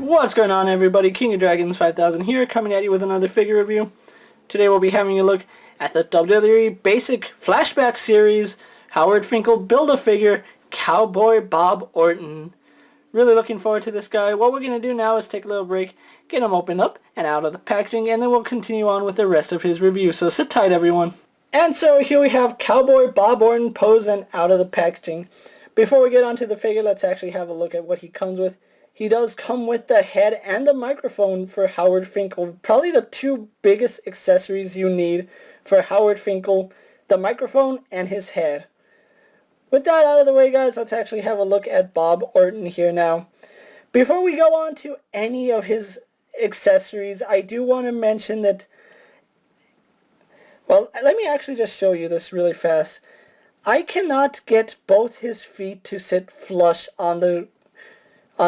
What's going on, everybody? King of Dragons 5000 here, coming at you with another figure review. Today we'll be having a look at the WWE Basic Flashback Series Howard Finkel Build-A-Figure Cowboy Bob Orton. Really looking forward to this guy. What we're going to do now is take a little break, get him opened up and out of the packaging, and then we'll continue on with the rest of his review. So sit tight, everyone. And so here we have Cowboy Bob Orton posed and out of the packaging. Before we get onto the figure, let's actually have a look at what he comes with. He does come with the head and the microphone for Howard Finkel. Probably the two biggest accessories you need for Howard Finkel, the microphone and his head. With that out of the way, guys, let's actually have a look at Bob Orton here now. Before we go on to any of his accessories, I do want to mention that, well, let me actually just show you this really fast. I cannot get both his feet to sit flush on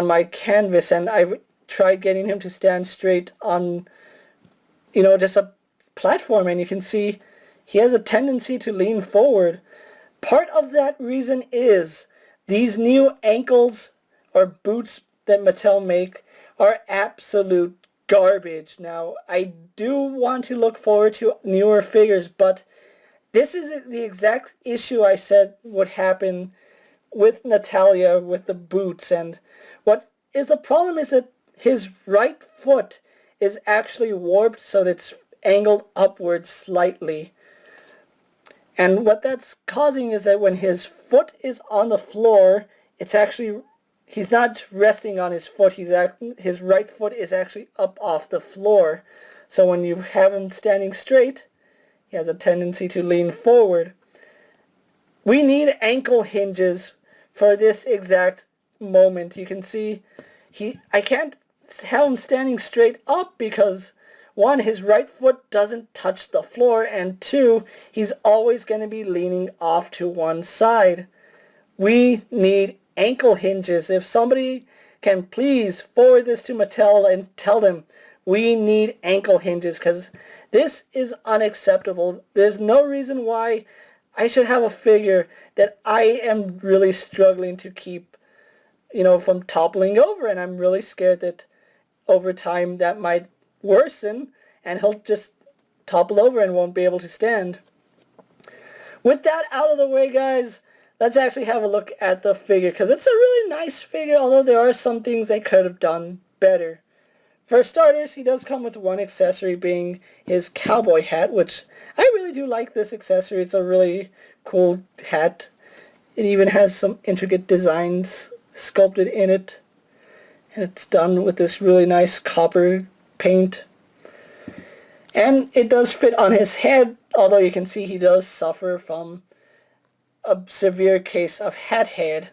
my canvas, and I've tried getting him to stand straight on, just a platform, and you can see he has a tendency to lean forward. Part of that reason is these new ankles or boots that Mattel make are absolute garbage. Now, I do want to look forward to newer figures, but this is the exact issue I said would happen with Natalia with the boots. And what is the problem is that his right foot is actually warped so that it's angled upwards slightly. And what that's causing is that when his foot is on the floor, he's not resting on his foot. His right foot is actually up off the floor. So when you have him standing straight, he has a tendency to lean forward. We need ankle hinges for this exact moment. You can see I can't have him standing straight up because, one, his right foot doesn't touch the floor, and two, he's always going to be leaning off to one side. We need ankle hinges. If somebody can please forward this to Mattel and tell them we need ankle hinges, because this is unacceptable. There's no reason why I should have a figure that I am really struggling to keep, from toppling over, and I'm really scared that over time that might worsen and he'll just topple over and won't be able to stand. With that out of the way, guys, let's actually have a look at the figure, because it's a really nice figure, although there are some things they could have done better. For starters, he does come with one accessory, being his cowboy hat, which I really do like this accessory. It's a really cool hat. It even has some intricate designs sculpted in it, and it's done with this really nice copper paint. And it does fit on his head, although you can see he does suffer from a severe case of hat head.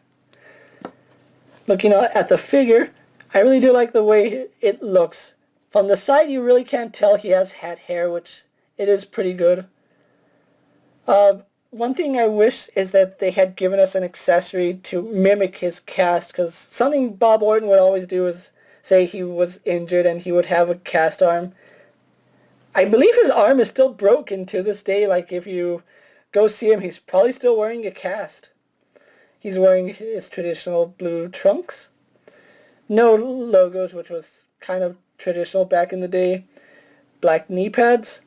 Looking at the figure, I really do like the way it looks. From the side, you really can't tell he has hat hair, which it is pretty good. One thing I wish is that they had given us an accessory to mimic his cast, because something Bob Orton would always do is say he was injured and he would have a cast arm. I believe his arm is still broken to this day. Like, if you go see him, he's probably still wearing a cast. He's wearing his traditional blue trunks. No logos, which was kind of traditional back in the day. Black knee pads.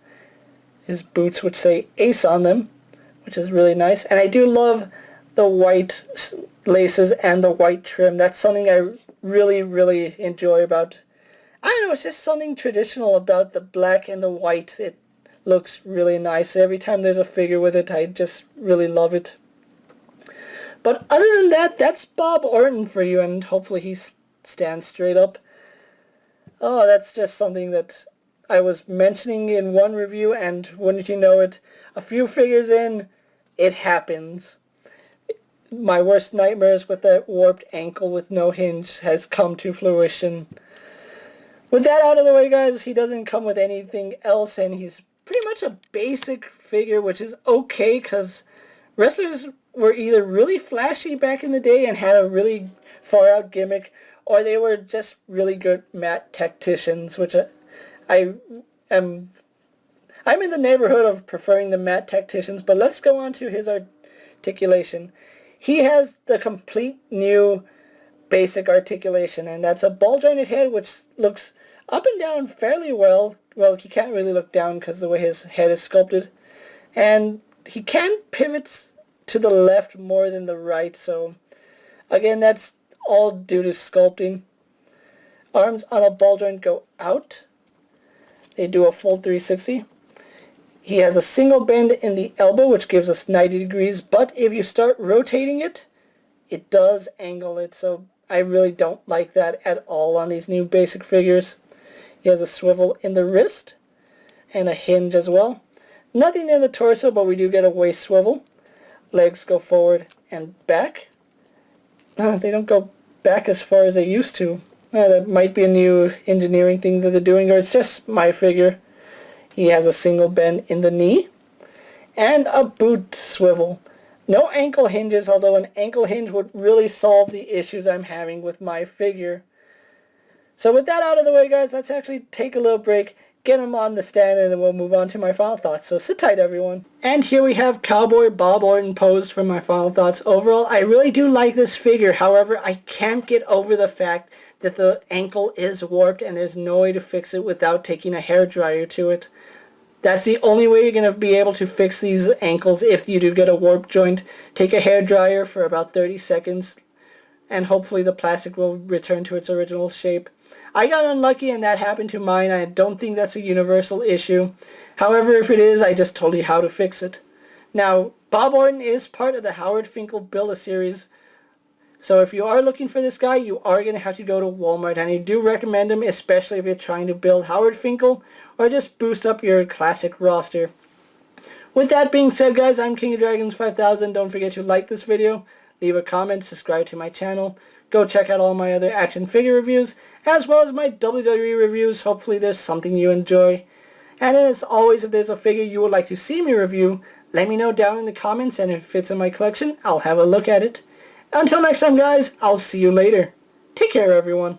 His boots, which say Ace on them, which is really nice. And I do love the white laces and the white trim. That's something I really, really enjoy about, I don't know, it's just something traditional about the black and the white. It looks really nice. Every time there's a figure with it, I just really love it. But other than that, that's Bob Orton for you, and hopefully he stands straight up. Oh, that's just something that I was mentioning in one review, and wouldn't you know it, a few figures in, it happens. My worst nightmares with that warped ankle with no hinge has come to fruition. With that out of the way, guys, he doesn't come with anything else, and he's pretty much a basic figure, which is okay, because wrestlers were either really flashy back in the day and had a really far-out gimmick, or they were just really good mat tacticians, which I'm in the neighborhood of preferring the mat tacticians. But let's go on to his articulation. He has the complete new basic articulation, and that's a ball jointed head which looks up and down fairly well. Well, he can't really look down because the way his head is sculpted, and he can pivot to the left more than the right, so again, that's all due to sculpting. Arms on a ball joint go out. They do a full 360. He has a single bend in the elbow, which gives us 90 degrees, but if you start rotating it, it does angle it, so I really don't like that at all on these new basic figures. He has a swivel in the wrist and a hinge as well. Nothing in the torso, but we do get a waist swivel. Legs go forward and back. They don't go back as far as they used to. That might be a new engineering thing that they're doing, or it's just my figure. He has a single bend in the knee and a boot swivel. No ankle hinges, although an ankle hinge would really solve the issues I'm having with my figure. So with that out of the way, guys, let's actually take a little break, get him on the stand, and then we'll move on to my final thoughts. So sit tight, everyone. And here we have Cowboy Bob Orton posed for my final thoughts. Overall, I really do like this figure. However, I can't get over the fact that the ankle is warped and there's no way to fix it without taking a hairdryer to it. That's the only way you're going to be able to fix these ankles if you do get a warped joint. Take a hairdryer for about 30 seconds and hopefully the plastic will return to its original shape. I got unlucky and that happened to mine. I don't think that's a universal issue. However, if it is, I just told you how to fix it. Now, Bob Orton is part of the Howard Finkel Build-A-Series. So if you are looking for this guy, you are going to have to go to Walmart, and I do recommend him, especially if you're trying to build Howard Finkel or just boost up your classic roster. With that being said, guys, I'm KingofDragons 5000. Don't forget to like this video, leave a comment, subscribe to my channel. Go check out all my other action figure reviews, as well as my WWE reviews. Hopefully there's something you enjoy. And as always, if there's a figure you would like to see me review, let me know down in the comments, and if it fits in my collection, I'll have a look at it. Until next time, guys, I'll see you later. Take care, everyone.